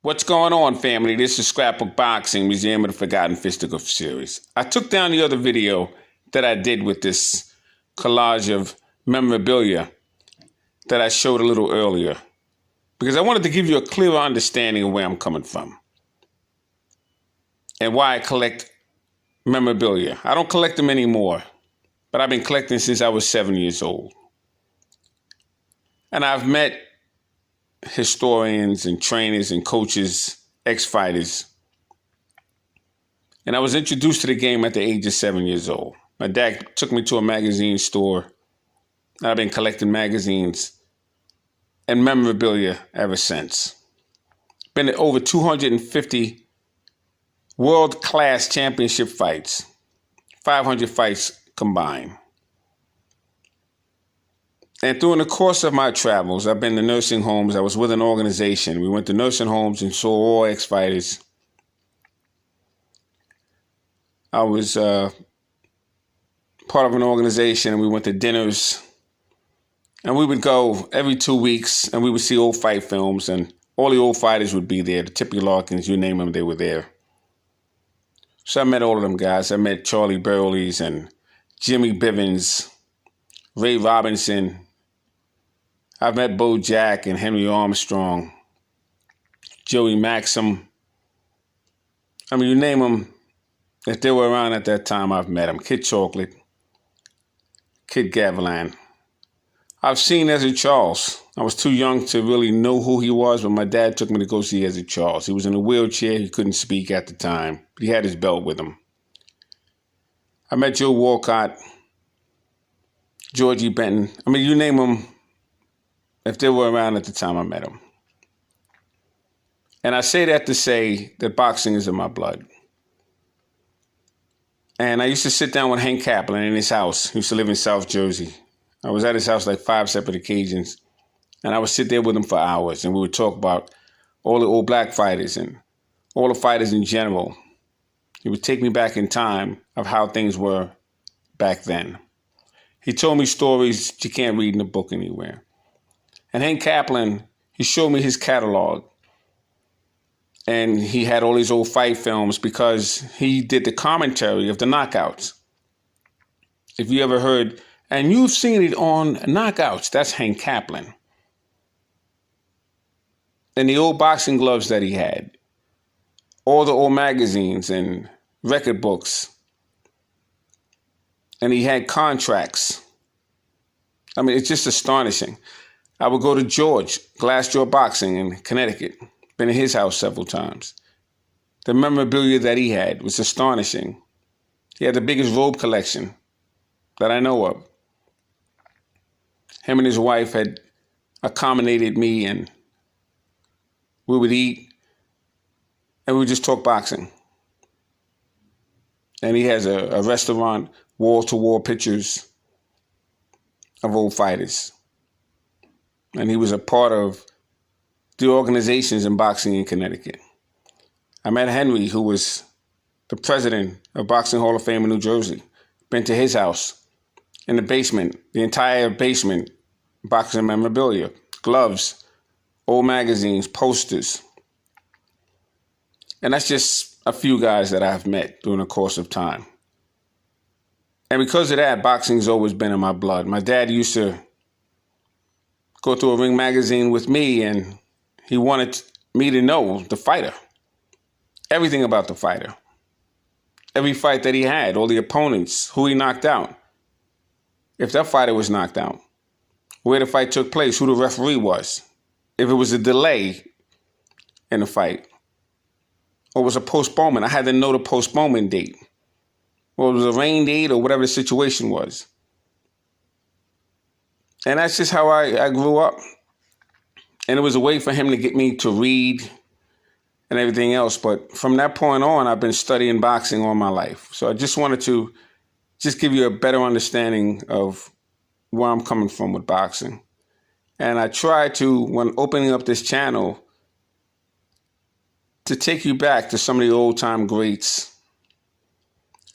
What's going on, family? This is Scrapbook Boxing, Museum of the Forgotten Fisticuffs series. I took down the other video that I did with this collage of memorabilia that I showed a little earlier because I wanted to give you a clearer understanding of where I'm coming from and why I collect memorabilia. I don't collect them anymore, but I've been collecting since I was 7 years old. And I've met historians and trainers and coaches, ex-fighters. And I was introduced to the game at the age of 7 years old. My dad took me to a magazine store. I've been collecting magazines and memorabilia ever since. Been at over 250 world-class championship fights, 500 fights combined. And during the course of my travels, I've been to nursing homes. I was with an organization. We went to nursing homes and saw all ex-fighters. I was part of an organization, and we went to dinners. And we would go every 2 weeks, and we would see old fight films, and all the old fighters would be there. The Tippy Larkins, you name them, they were there. So I met all of them guys. I met Charlie Burleys and Jimmy Bivens, Ray Robinson. I've met Bo Jack and Henry Armstrong, Joey Maxim. I mean, you name them. If they were around at that time, I've met them. Kid Chocolate, Kid Gavilan. I've seen Ezra Charles. I was too young to really know who he was, but my dad took me to go see Ezra Charles. He was in a wheelchair. He couldn't speak at the time, but he had his belt with him. I met Joe Walcott, Georgie Benton. I mean, you name them. If they were around at the time, I met them. And I say that to say that boxing is in my blood. And I used to sit down with Hank Kaplan in his house. He used to live in South Jersey. I was at his house like 5 separate occasions. And I would sit there with him for hours. And we would talk about all the old black fighters and all the fighters in general. He would take me back in time of how things were back then. He told me stories that you can't read in a book anywhere. And Hank Kaplan, he showed me his catalog. And he had all these old fight films because he did the commentary of the knockouts. If you ever heard, and you've seen it on Knockouts, that's Hank Kaplan. And the old boxing gloves that he had. All the old magazines and record books. And he had contracts. I mean, it's just astonishing. I would go to George, Glassjaw Boxing in Connecticut. Been in his house several times. The memorabilia that he had was astonishing. He had the biggest robe collection that I know of. Him and his wife had accommodated me, and we would eat, and we would just talk boxing. And he has a restaurant, wall-to-wall pictures of old fighters. And he was a part of the organizations in boxing in Connecticut. I met Henry, who was the president of Boxing Hall of Fame in New Jersey. Been to his house in the basement, the entire basement, boxing memorabilia, gloves, old magazines, posters. And that's just a few guys that I've met during the course of time. And because of that, boxing's always been in my blood. My dad used to go through a ring magazine with me, and he wanted me to know the fighter. Everything about the fighter. Every fight that he had, all the opponents, who he knocked out. If that fighter was knocked out. Where the fight took place, who the referee was. If it was a delay in the fight. Or was a postponement. I had to know the postponement date. Or it was a rain date or whatever the situation was. And that's just how I grew up. And it was a way for him to get me to read and everything else. But from that point on, I've been studying boxing all my life. So I just wanted to just give you a better understanding of where I'm coming from with boxing. And I try to, when opening up this channel, to take you back to some of the old-time greats.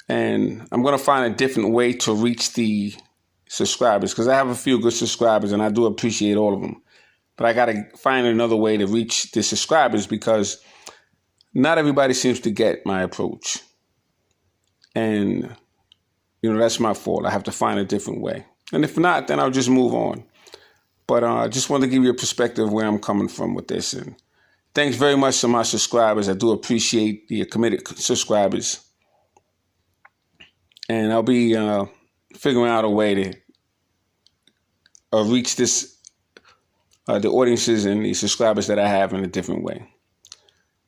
And I'm going to find a different way to reach the subscribers, because I have a few good subscribers, and I do appreciate all of them. But I got to find another way to reach the subscribers because not everybody seems to get my approach. And, that's my fault. I have to find a different way. And if not, then I'll just move on. But I just wanted to give you a perspective of where I'm coming from with this. And thanks very much to my subscribers. I do appreciate the committed subscribers. And I'll be figuring out a way to reach the audiences and the subscribers that I have in a different way.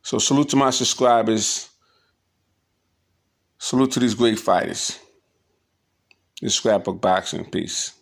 So salute to my subscribers. Salute to these great fighters. This Scrapbook Boxing. Peace.